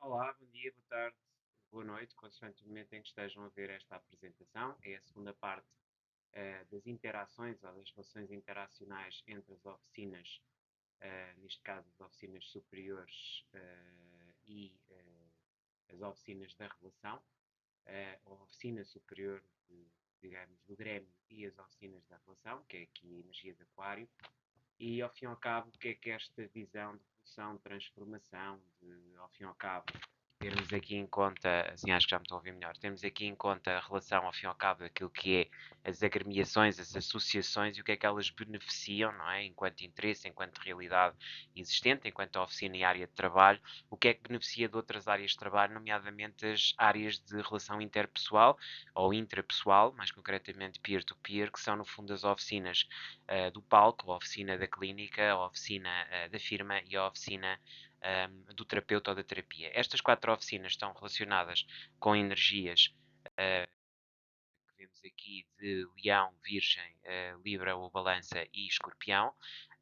Olá, bom dia, boa tarde, boa noite, consoante o momento em que estejam a ver esta apresentação. É a segunda parte das interações ou das relações interacionais entre as oficinas, neste caso as oficinas superiores e as oficinas da relação, a oficina superior, digamos, do Grêmio e as oficinas da relação, que é aqui a energia de aquário. E, ao fim e ao cabo, o que é esta visão de evolução, de transformação, ao fim e ao cabo, termos aqui em conta, assim acho que já me estou a ouvir melhor, termos aqui em conta a relação, ao fim e ao cabo, daquilo que é as agremiações, as associações e o que é que elas beneficiam, não é? Enquanto interesse, enquanto realidade existente, enquanto oficina e área de trabalho, o que é que beneficia de outras áreas de trabalho, nomeadamente as áreas de relação interpessoal ou intrapessoal, mais concretamente peer-to-peer, que são no fundo as oficinas do palco, a oficina da clínica, a oficina da firma e a oficina do terapeuta ou da terapia. Estas quatro oficinas estão relacionadas com energias que vemos aqui de Leão, Virgem, Libra ou Balança e Escorpião.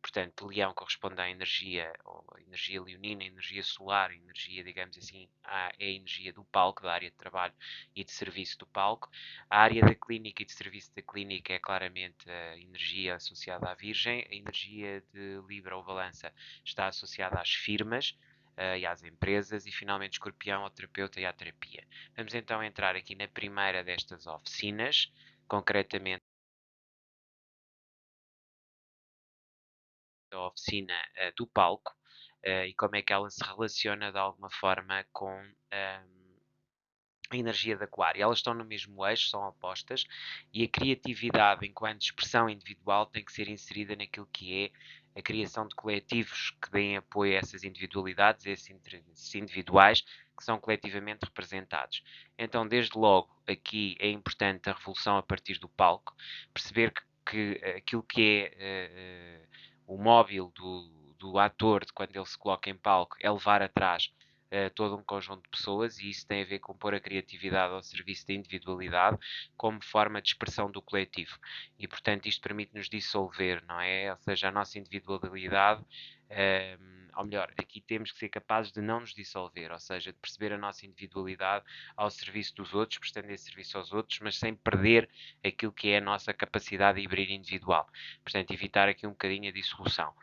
Portanto, Leão corresponde à energia, ou a energia leonina, a energia solar, a energia, digamos assim, é a energia do palco, da área de trabalho e de serviço do palco. A área da clínica e de serviço da clínica é claramente a energia associada à Virgem. A energia de Libra ou Balança está associada às firmas, e às empresas, e finalmente Escorpião ao terapeuta e à terapia. Vamos então entrar aqui na primeira destas oficinas, concretamente a oficina do palco, e como é que ela se relaciona de alguma forma com a energia de aquário. Elas estão no mesmo eixo, são opostas, e a criatividade enquanto expressão individual tem que ser inserida naquilo que é a criação de coletivos que deem apoio a essas individualidades, a esses interesses individuais que são coletivamente representados. Então, desde logo, aqui é importante a revolução a partir do palco, perceber que aquilo que é o móvel do ator, de quando ele se coloca em palco, é levar atrás todo um conjunto de pessoas, e isso tem a ver com pôr a criatividade ao serviço da individualidade como forma de expressão do coletivo. E, portanto, isto permite-nos dissolver, não é? Ou seja, a nossa individualidade, ou melhor, aqui temos que ser capazes de não nos dissolver, ou seja, de perceber a nossa individualidade ao serviço dos outros, prestando esse serviço aos outros, mas sem perder aquilo que é a nossa capacidade de hibrir individual. Portanto, evitar aqui um bocadinho a dissolução.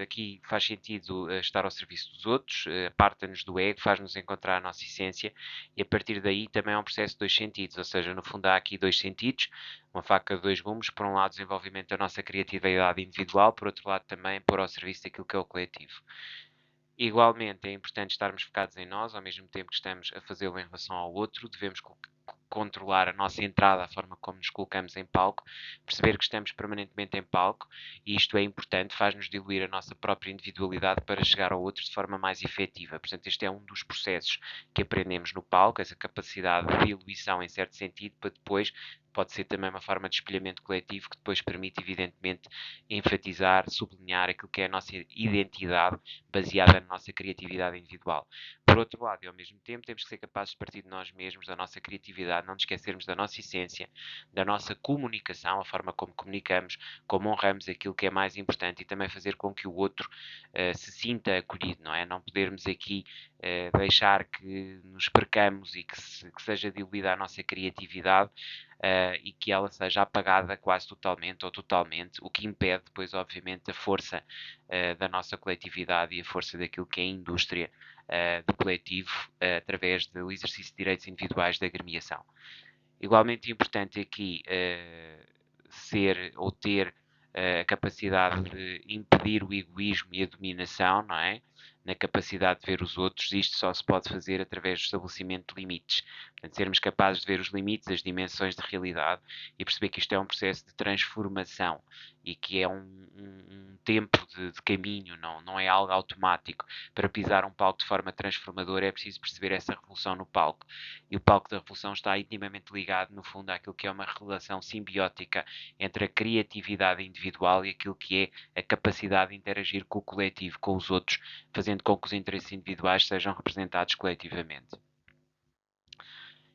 Aqui faz sentido estar ao serviço dos outros, aparta-nos do ego, faz-nos encontrar a nossa essência, e a partir daí também é um processo de dois sentidos, ou seja, no fundo há aqui dois sentidos, uma faca de dois gumes. Por um lado, desenvolvimento da nossa criatividade individual, por outro lado, também pôr ao serviço daquilo que é o coletivo. Igualmente, é importante estarmos focados em nós, ao mesmo tempo que estamos a fazê-lo em relação ao outro. Devemos controlar a nossa entrada, a forma como nos colocamos em palco, perceber que estamos permanentemente em palco, e isto é importante, faz-nos diluir a nossa própria individualidade para chegar ao outro de forma mais efetiva. Portanto, este é um dos processos que aprendemos no palco, essa capacidade de diluição em certo sentido, para depois pode ser também uma forma de espelhamento coletivo que depois permite, evidentemente, enfatizar, sublinhar aquilo que é a nossa identidade baseada na nossa criatividade individual. Por outro lado, e ao mesmo tempo, temos que ser capazes de partir de nós mesmos, da nossa criatividade, não nos esquecermos da nossa essência, da nossa comunicação, a forma como comunicamos, como honramos aquilo que é mais importante, e também fazer com que o outro se sinta acolhido, não é? Não podermos aqui deixar que nos percamos e que seja diluída a nossa criatividade, e que ela seja apagada quase totalmente ou totalmente, o que impede depois, obviamente, a força da nossa coletividade e a força daquilo que é a indústria do coletivo, através do exercício de direitos individuais da agremiação. Igualmente importante aqui ser ou ter a capacidade de impedir o egoísmo e a dominação, não é? Na capacidade de ver os outros. Isto só se pode fazer através do estabelecimento de limites. Portanto, sermos capazes de ver os limites, as dimensões de realidade, e perceber que isto é um processo de transformação e que é um tempo de caminho, não é algo automático. Para pisar um palco de forma transformadora é preciso perceber essa revolução no palco. E o palco da revolução está intimamente ligado, no fundo, àquilo que é uma relação simbiótica entre a criatividade individual e aquilo que é a capacidade de interagir com o coletivo, com os outros, fazendo com que os interesses individuais sejam representados coletivamente.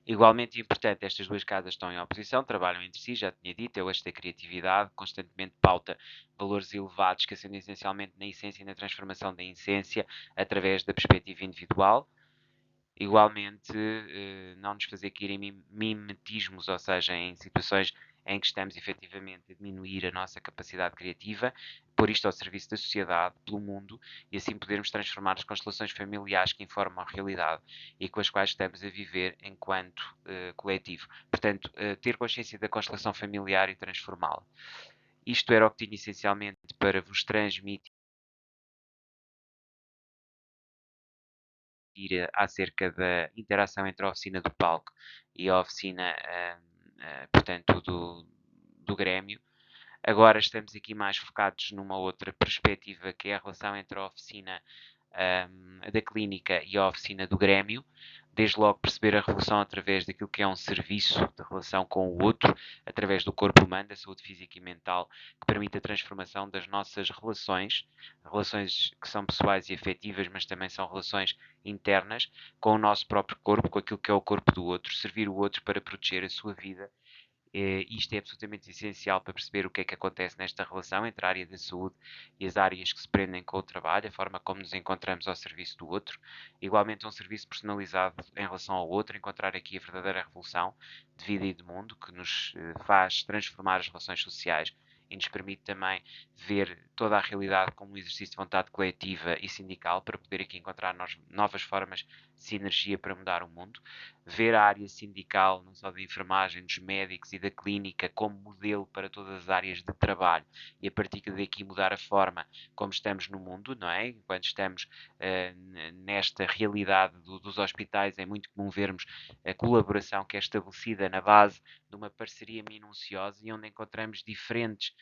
Igualmente importante, estas duas casas estão em oposição, trabalham entre si, já tinha dito, eu esta criatividade constantemente pauta valores elevados que ascendem essencialmente na essência e na transformação da essência através da perspectiva individual. Igualmente, não nos fazer cair em mimetismos, ou seja, em situações em que estamos efetivamente a diminuir a nossa capacidade criativa, pôr isto ao serviço da sociedade, pelo mundo, e assim podermos transformar as constelações familiares que informam a realidade e com as quais estamos a viver enquanto coletivo. Portanto, ter consciência da constelação familiar e transformá-la. Isto era o que tinha essencialmente para vos transmitir acerca da interação entre a oficina do palco e a oficina, portanto, do Grêmio. Agora estamos aqui mais focados numa outra perspectiva, que é a relação entre a oficina da clínica e a oficina do Grêmio. Desde logo perceber a revolução através daquilo que é um serviço de relação com o outro, através do corpo humano, da saúde física e mental, que permite a transformação das nossas relações, relações que são pessoais e afetivas, mas também são relações internas, com o nosso próprio corpo, com aquilo que é o corpo do outro, servir o outro para proteger a sua vida. Isto é absolutamente essencial para perceber o que é que acontece nesta relação entre a área da saúde e as áreas que se prendem com o trabalho, a forma como nos encontramos ao serviço do outro. Igualmente, um serviço personalizado em relação ao outro, encontrar aqui a verdadeira revolução de vida e de mundo que nos faz transformar as relações sociais e nos permite também ver toda a realidade como um exercício de vontade coletiva e sindical para poder aqui encontrar novas formas de sinergia para mudar o mundo. Ver a área sindical, não só da enfermagem, dos médicos e da clínica, como modelo para todas as áreas de trabalho e a partir daqui mudar a forma como estamos no mundo, não é? Enquanto estamos nesta realidade dos hospitais, é muito comum vermos a colaboração que é estabelecida na base de uma parceria minuciosa e onde encontramos diferentes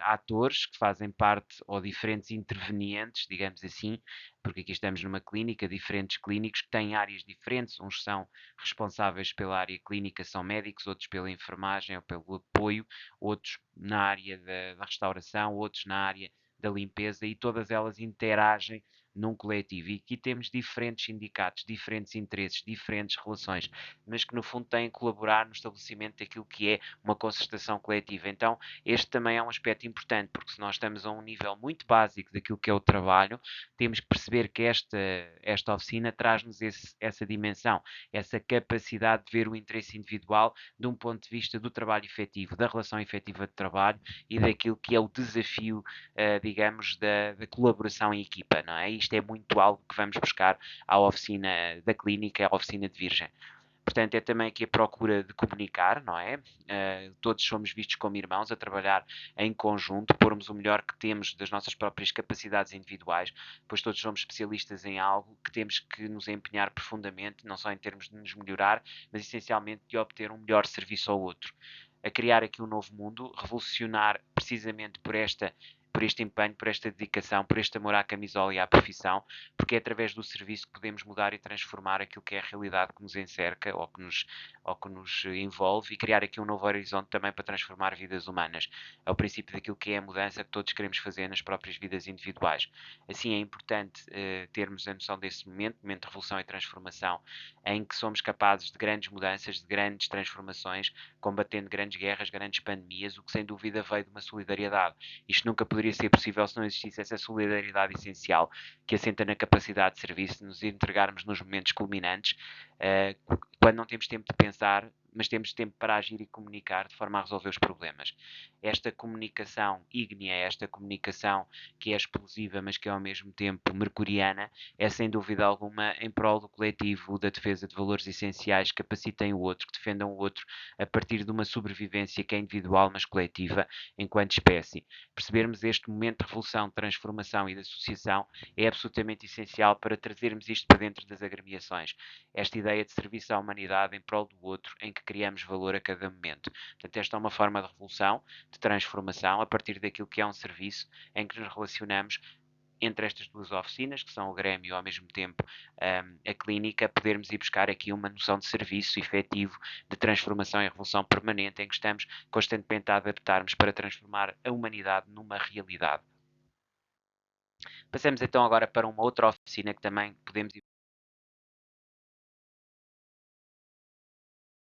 atores que fazem parte, ou diferentes intervenientes, digamos assim, porque aqui estamos numa clínica, diferentes clínicos que têm áreas diferentes, uns são responsáveis pela área clínica, são médicos, outros pela enfermagem ou pelo apoio, outros na área da restauração, outros na área da limpeza e todas elas interagem num coletivo. E aqui temos diferentes sindicatos, diferentes interesses, diferentes relações, mas que no fundo têm que colaborar no estabelecimento daquilo que é uma concertação coletiva. Então, este também é um aspecto importante, porque se nós estamos a um nível muito básico daquilo que é o trabalho, temos que perceber que esta oficina traz-nos essa dimensão, essa capacidade de ver o interesse individual de um ponto de vista do trabalho efetivo, da relação efetiva de trabalho e daquilo que é o desafio, digamos, da colaboração em equipa, não é? Isto é muito algo que vamos buscar à oficina da clínica, à oficina de Virgem. Portanto, é também aqui a procura de comunicar, não é? Todos somos vistos como irmãos, a trabalhar em conjunto, pormos o melhor que temos das nossas próprias capacidades individuais, pois todos somos especialistas em algo que temos que nos empenhar profundamente, não só em termos de nos melhorar, mas essencialmente de obter um melhor serviço ao outro. A criar aqui um novo mundo, revolucionar precisamente por este empenho, por esta dedicação, por este amor à camisola e à profissão, porque é através do serviço que podemos mudar e transformar aquilo que é a realidade que nos encerca ou que nos envolve e criar aqui um novo horizonte também para transformar vidas humanas. É o princípio daquilo que é a mudança que todos queremos fazer nas próprias vidas individuais. Assim, é importante termos a noção desse momento, momento de revolução e transformação, em que somos capazes de grandes mudanças, de grandes transformações, combatendo grandes guerras, grandes pandemias, o que sem dúvida veio de uma solidariedade. Isto nunca poderia ser possível se não existisse essa solidariedade essencial que assenta na capacidade de serviço, de nos entregarmos nos momentos culminantes, quando não temos tempo de pensar, mas temos tempo para agir e comunicar de forma a resolver os problemas. Esta comunicação ígnea, esta comunicação que é explosiva, mas que é ao mesmo tempo mercuriana, é sem dúvida alguma em prol do coletivo, da defesa de valores essenciais que capacitem o outro, que defendam o outro a partir de uma sobrevivência que é individual, mas coletiva, enquanto espécie. Percebermos este momento de revolução, de transformação e de associação é absolutamente essencial para trazermos isto para dentro das agremiações. Esta ideia de serviço à humanidade em prol do outro, em que criamos valor a cada momento. Portanto, esta é uma forma de revolução, de transformação, a partir daquilo que é um serviço em que nos relacionamos entre estas duas oficinas, que são o Grêmio e ao mesmo tempo a clínica, podermos ir buscar aqui uma noção de serviço efetivo, de transformação e revolução permanente, em que estamos constantemente a adaptarmos para transformar a humanidade numa realidade. Passamos então agora para uma outra oficina que também podemos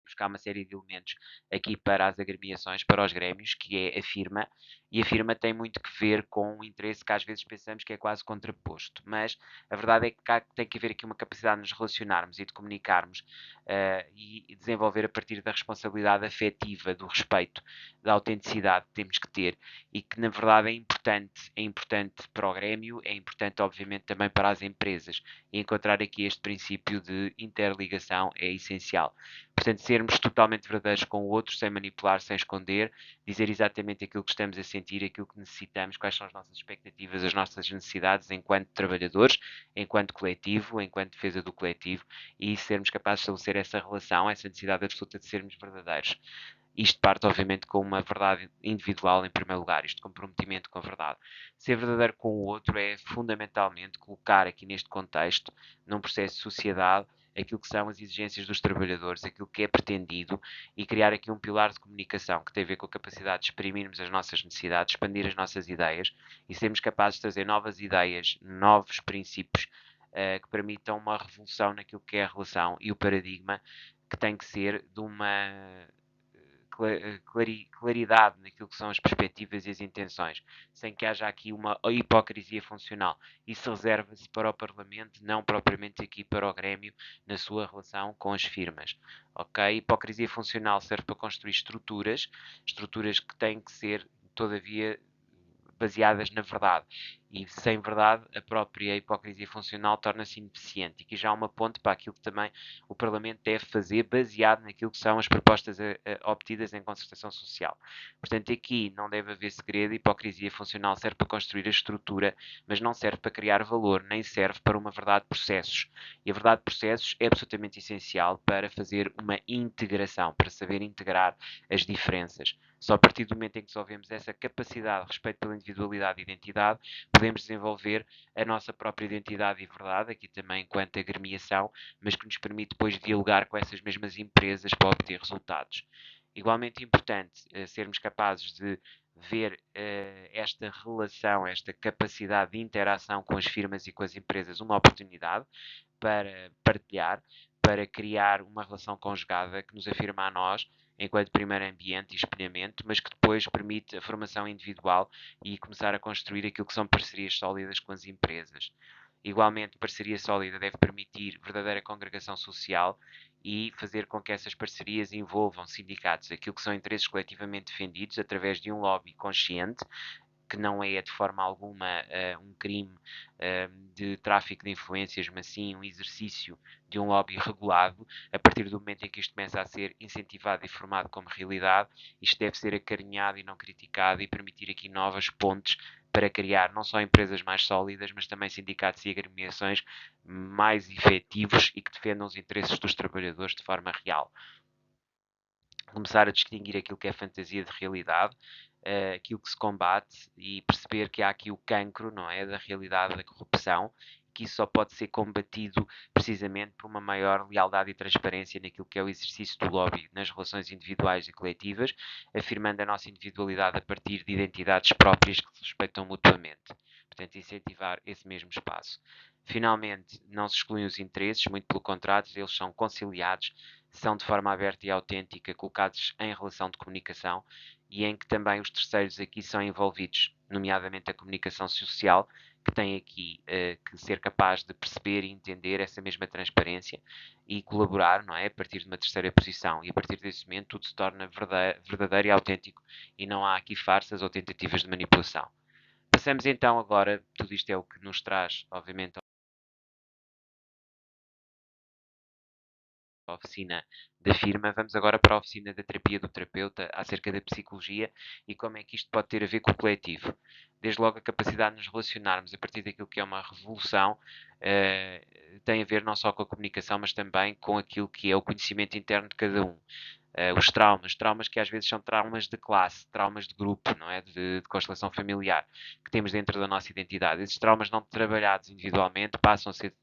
buscar uma série de elementos aqui para as agremiações, para os grémios, que é a firma, e a firma tem muito que ver com um interesse que às vezes pensamos que é quase contraposto, mas a verdade é que tem que haver aqui uma capacidade de nos relacionarmos e de comunicarmos e desenvolver a partir da responsabilidade afetiva, do respeito, da autenticidade que temos que ter e que na verdade é importante para o Grêmio, é importante obviamente também para as empresas e encontrar aqui este princípio de interligação é essencial. Portanto, sermos totalmente verdadeiros com o outro, sem manipular, sem esconder, dizer exatamente aquilo que estamos a sentir, aquilo que necessitamos, quais são as nossas expectativas, as nossas necessidades enquanto trabalhadores, enquanto coletivo, enquanto defesa do coletivo e sermos capazes de estabelecer essa relação, essa necessidade absoluta de sermos verdadeiros. Isto parte, obviamente, com uma verdade individual em primeiro lugar, este comprometimento com a verdade. Ser verdadeiro com o outro é fundamentalmente colocar aqui neste contexto, num processo de sociedade, aquilo que são as exigências dos trabalhadores, aquilo que é pretendido e criar aqui um pilar de comunicação que tem a ver com a capacidade de exprimirmos as nossas necessidades, expandir as nossas ideias e sermos capazes de trazer novas ideias, novos princípios que permitam uma revolução naquilo que é a relação e o paradigma que tem que ser de uma claridade naquilo que são as perspectivas e as intenções, sem que haja aqui uma hipocrisia funcional. Isso reserva-se para o Parlamento, não propriamente aqui para o Grêmio, na sua relação com as firmas. Ok? Hipocrisia funcional serve para construir estruturas que têm que ser, todavia, baseadas na verdade. E sem verdade, a própria hipocrisia funcional torna-se ineficiente. E aqui já há uma ponte para aquilo que também o Parlamento deve fazer, baseado naquilo que são as propostas obtidas em concertação social. Portanto, aqui não deve haver segredo. A hipocrisia funcional serve para construir a estrutura, mas não serve para criar valor, nem serve para uma verdade de processos. E a verdade de processos é absolutamente essencial para fazer uma integração, para saber integrar as diferenças. Só a partir do momento em que desenvolvemos essa capacidade de respeito pela individualidade e identidade, podemos desenvolver a nossa própria identidade e verdade, aqui também enquanto agremiação, mas que nos permite depois dialogar com essas mesmas empresas para obter resultados. Igualmente importante sermos capazes de ver esta relação, esta capacidade de interação com as firmas e com as empresas, uma oportunidade para partilhar, para criar uma relação conjugada que nos afirma a nós enquanto primeiro ambiente e espelhamento, mas que depois permite a formação individual e começar a construir aquilo que são parcerias sólidas com as empresas. Igualmente, parceria sólida deve permitir verdadeira congregação social e fazer com que essas parcerias envolvam sindicatos, aquilo que são interesses coletivamente defendidos através de um lobby consciente, que não é de forma alguma um crime de tráfico de influências, mas sim um exercício de um lobby regulado. A partir do momento em que isto começa a ser incentivado e formado como realidade, isto deve ser acarinhado e não criticado e permitir aqui novas pontes para criar não só empresas mais sólidas, mas também sindicatos e agremiações mais efetivos e que defendam os interesses dos trabalhadores de forma real. Começar a distinguir aquilo que é fantasia de realidade, aquilo que se combate e perceber que há aqui o cancro, não é, da realidade da corrupção, que isso só pode ser combatido precisamente por uma maior lealdade e transparência naquilo que é o exercício do lobby nas relações individuais e coletivas, afirmando a nossa individualidade a partir de identidades próprias que se respeitam mutuamente. Portanto, incentivar esse mesmo espaço. Finalmente, não se excluem os interesses, muito pelo contrário, eles são conciliados, são de forma aberta e autêntica colocados em relação de comunicação e em que também os terceiros aqui são envolvidos, nomeadamente a comunicação social, que tem aqui que ser capaz de perceber e entender essa mesma transparência e colaborar, não é? A partir de uma terceira posição. E a partir desse momento tudo se torna verdadeiro e autêntico e não há aqui farsas ou tentativas de manipulação. Passamos então agora, tudo isto é o que nos traz, obviamente, a oficina da firma, vamos agora para a oficina da terapia do terapeuta, acerca da psicologia e como é que isto pode ter a ver com o coletivo. Desde logo a capacidade de nos relacionarmos a partir daquilo que é uma revolução tem a ver não só com a comunicação, mas também com aquilo que é o conhecimento interno de cada um. Os traumas que às vezes são traumas de classe, traumas de grupo, não é? De constelação familiar, que temos dentro da nossa identidade. Esses traumas não trabalhados individualmente passam a ser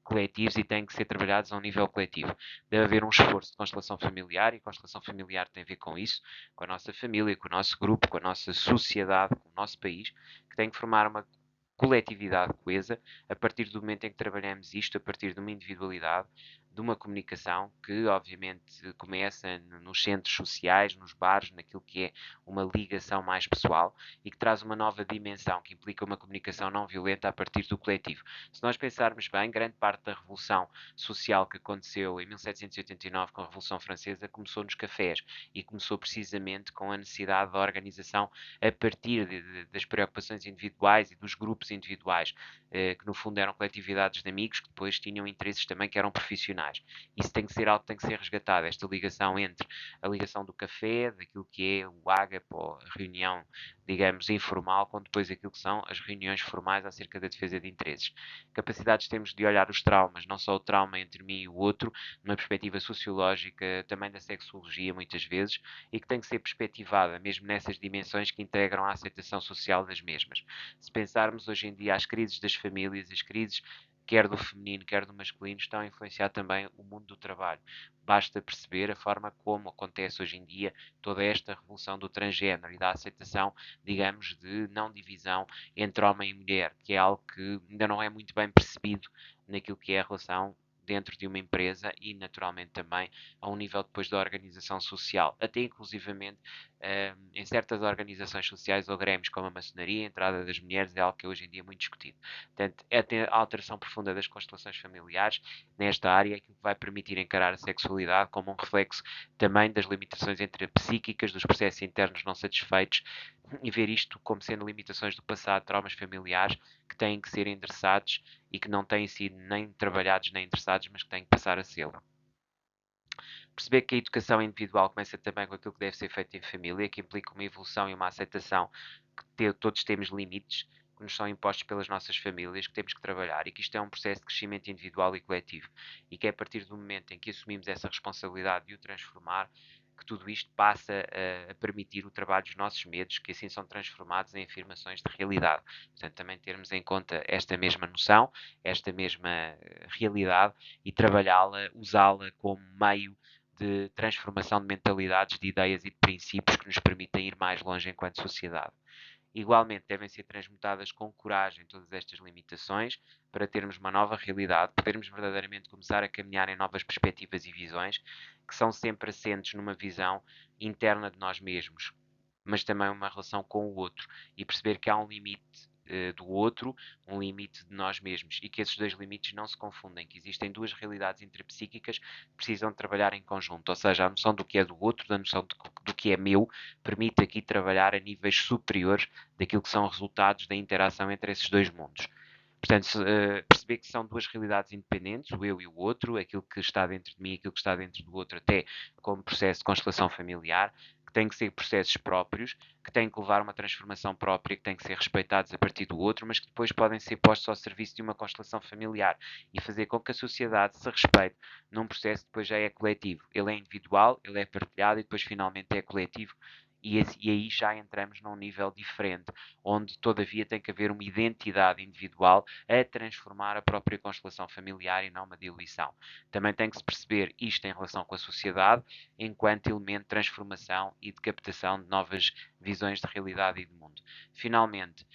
coletivos e têm que ser trabalhados a um nível coletivo. Deve haver um esforço de constelação familiar e constelação familiar tem a ver com isso, com a nossa família, com o nosso grupo, com a nossa sociedade, com o nosso país, que tem que formar uma coletividade coesa a partir do momento em que trabalhamos isto, a partir de uma individualidade, de uma comunicação que, obviamente, começa nos centros sociais, nos bares, naquilo que é uma ligação mais pessoal e que traz uma nova dimensão que implica uma comunicação não violenta a partir do coletivo. Se nós pensarmos bem, grande parte da revolução social que aconteceu em 1789 com a Revolução Francesa começou nos cafés e começou precisamente com a necessidade da organização a partir das preocupações individuais e dos grupos individuais, que no fundo eram coletividades de amigos que depois tinham interesses também que eram profissionais. Isso tem que ser algo que tem que ser resgatado, esta ligação entre a ligação do café, daquilo que é o ágape ou a reunião, digamos, informal, com depois aquilo que são as reuniões formais acerca da defesa de interesses. Capacidades temos de olhar os traumas, não só o trauma entre mim e o outro, numa perspectiva sociológica, também da sexologia, muitas vezes, e que tem que ser perspectivada, mesmo nessas dimensões que integram a aceitação social das mesmas. Se pensarmos hoje em dia as crises das famílias, as crises quer do feminino, quer do masculino, estão a influenciar também o mundo do trabalho. Basta perceber a forma como acontece hoje em dia toda esta revolução do transgénero e da aceitação, digamos, de não divisão entre homem e mulher, que é algo que ainda não é muito bem percebido naquilo que é a relação dentro de uma empresa e, naturalmente, também a um nível depois da organização social. Até, inclusivamente, em certas organizações sociais ou grêmios, como a maçonaria, a entrada das mulheres é algo que hoje em dia é muito discutido. Portanto, a alteração profunda das constelações familiares nesta área é que vai permitir encarar a sexualidade como um reflexo também das limitações entre psíquicas, dos processos internos não satisfeitos, e ver isto como sendo limitações do passado, traumas familiares, que têm que ser endereçados e que não têm sido nem trabalhados nem endereçados, mas que têm que passar a ser. Perceber que a educação individual começa também com aquilo que deve ser feito em família, que implica uma evolução e uma aceitação que todos temos limites que nos são impostos pelas nossas famílias, que temos que trabalhar e que isto é um processo de crescimento individual e coletivo e que é a partir do momento em que assumimos essa responsabilidade de o transformar que tudo isto passa a permitir o trabalho dos nossos medos, que assim são transformados em afirmações de realidade. Portanto, também termos em conta esta mesma noção, esta mesma realidade e trabalhá-la, usá-la como meio de transformação de mentalidades, de ideias e de princípios que nos permitem ir mais longe enquanto sociedade. Igualmente, devem ser transmutadas com coragem todas estas limitações para termos uma nova realidade, podermos verdadeiramente começar a caminhar em novas perspectivas e visões que são sempre assentes numa visão interna de nós mesmos, mas também uma relação com o outro e perceber que há um limite do outro, um limite de nós mesmos e que esses dois limites não se confundem, que existem duas realidades intrapsíquicas que precisam de trabalhar em conjunto, ou seja, a noção do que é do outro, da noção do que é meu, permite aqui trabalhar a níveis superiores daquilo que são resultados da interação entre esses dois mundos. Portanto, perceber que são duas realidades independentes, o eu e o outro, aquilo que está dentro de mim e aquilo que está dentro do outro, até como processo de constelação familiar, que têm que ser processos próprios, que têm que levar uma transformação própria, que têm que ser respeitados a partir do outro, mas que depois podem ser postos ao serviço de uma constelação familiar e fazer com que a sociedade se respeite num processo que depois já é coletivo. Ele é individual, ele é partilhado e depois finalmente é coletivo. E aí já entramos num nível diferente, onde todavia tem que haver uma identidade individual a transformar a própria constelação familiar e não uma diluição. Também tem que se perceber isto em relação com a sociedade, enquanto elemento de transformação e de captação de novas visões de realidade e de mundo. Finalmente,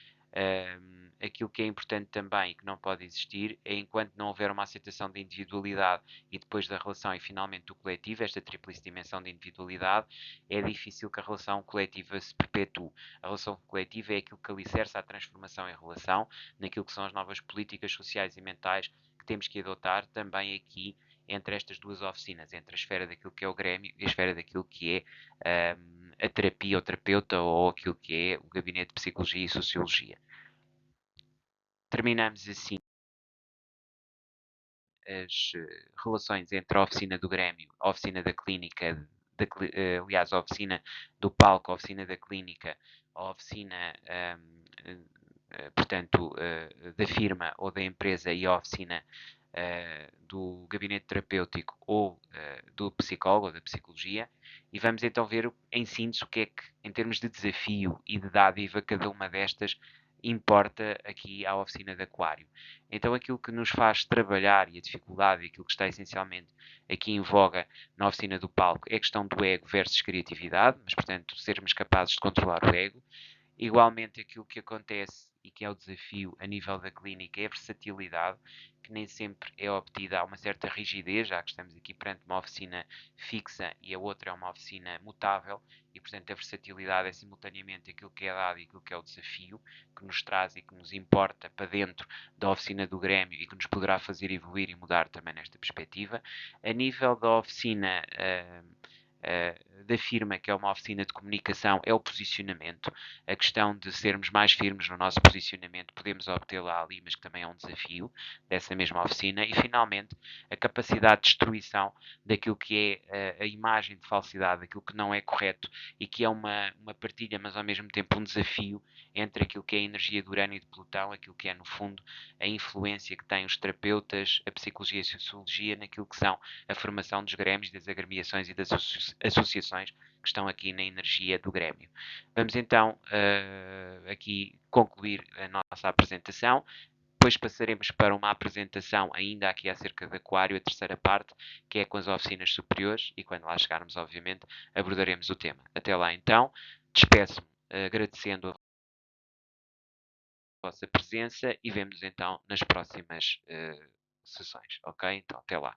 aquilo que é importante também e que não pode existir é enquanto não houver uma aceitação da individualidade e depois da relação e finalmente do coletivo, esta tríplice dimensão de individualidade, é difícil que a relação coletiva se perpetue. A relação coletiva é aquilo que alicerça a transformação em relação, naquilo que são as novas políticas sociais e mentais que temos que adotar também aqui entre estas duas oficinas, entre a esfera daquilo que é o grêmio e a esfera daquilo que é a terapia ou terapeuta ou aquilo que é o gabinete de psicologia e sociologia. Terminamos assim as relações entre a oficina do grêmio, a oficina da clínica, aliás, a oficina do palco, a oficina da clínica, a oficina, portanto, da firma ou da empresa e a oficina do gabinete terapêutico ou do psicólogo ou da psicologia e vamos então ver em síntese o que é que, em termos de desafio e de dádiva, cada uma destas importa aqui à oficina de aquário. Então aquilo que nos faz trabalhar e a dificuldade e aquilo que está essencialmente aqui em voga na oficina do palco é a questão do ego versus criatividade, mas portanto sermos capazes de controlar o ego. Igualmente aquilo que acontece e que é o desafio a nível da clínica é a versatilidade, que nem sempre é obtida. Há uma certa rigidez, já que estamos aqui perante uma oficina fixa e a outra é uma oficina mutável, e portanto a versatilidade é simultaneamente aquilo que é dado e aquilo que é o desafio, que nos traz e que nos importa para dentro da oficina do Grêmio e que nos poderá fazer evoluir e mudar também nesta perspectiva. A nível da oficina da firma, que é uma oficina de comunicação, é o posicionamento. A questão de sermos mais firmes no nosso posicionamento, podemos obtê-la ali, mas que também é um desafio dessa mesma oficina. E, finalmente, a capacidade de destruição daquilo que é a imagem de falsidade, daquilo que não é correto e que é uma partilha, mas ao mesmo tempo um desafio entre aquilo que é a energia de Urano e de Plutão, aquilo que é, no fundo, a influência que têm os terapeutas, a psicologia e a sociologia naquilo que são a formação dos grêmios, das agremiações e das associações que estão aqui na energia do Grêmio. Vamos então aqui concluir a nossa apresentação. Depois passaremos para uma apresentação ainda aqui acerca de Aquário, a terceira parte, que é com as oficinas superiores, e quando lá chegarmos, obviamente, abordaremos o tema. Até lá então, despeço-me agradecendo a vossa presença e vemo-nos então nas próximas sessões, ok? Então, até lá.